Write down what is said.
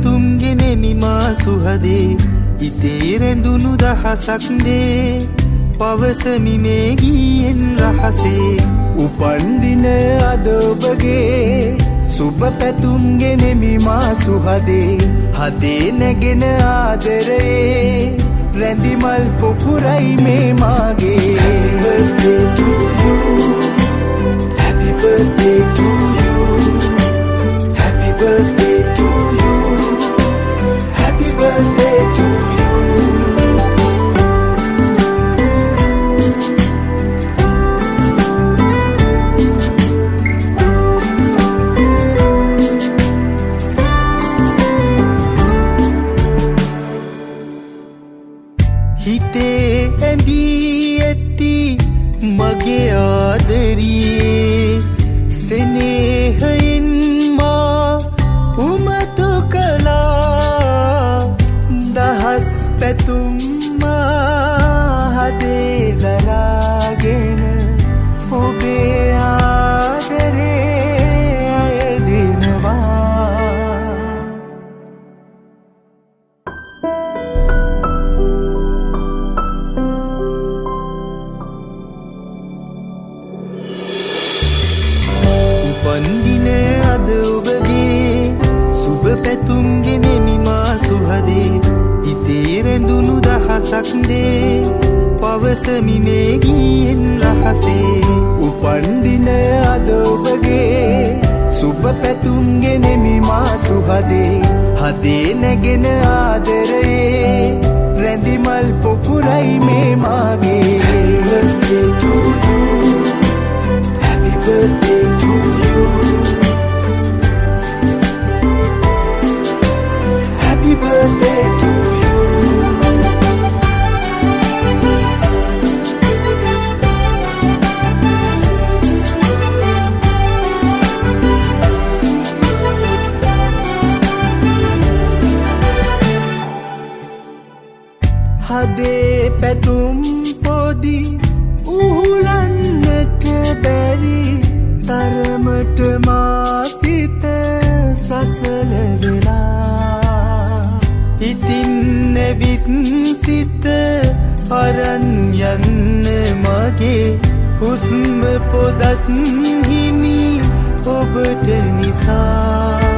පැතුම්ගෙනෙමි මා සුහදේ ඉතේ රැඳුණු දහසක් දේ පවසමි මේ ගීයෙන් රහසේ උපන්දින අද ඔබගේ සුබ පැතුම්ගෙනෙමි මා සුහදේ හදේ නැගෙන ආදරයේ රැඳිමල් පොකුරයි මේ මාගේ Happy birthday to you Happy birthday to you Happy birthday to you හිතේ ඇඳී ඇති මගේ ආදරියේ සෙනෙහයෙන් මා උමතු කළා දහස් පැතුම් මා හදේ දරාගෙන ඔබේ ආදරේ අයදිනවා උපන්දින අද ඔබගේ සුබ පැතුම්ගෙනෙමි මා සුහදේ හිතේ රැඳුණු දහසක් දේ පවසමි මේ ගීයෙන් රහසේ උපන්දින අද ඔබගේ සුබ පැතුම්ගෙනෙමි මා සුහදේ හදේ නැගෙන ආදරයේ රැඳිමල් පොකුරයි මේ මාගේ Happy birthday to you Happy birthday to you හදේ පැතුම් පොදි උහුලන්නට බැරි තරමට මා සිත සසල වෙලා ඉතින් නැවිත් සිත අරන් යන්න මගේ හුස්ම පොදත් හිමි ඔබට නිසා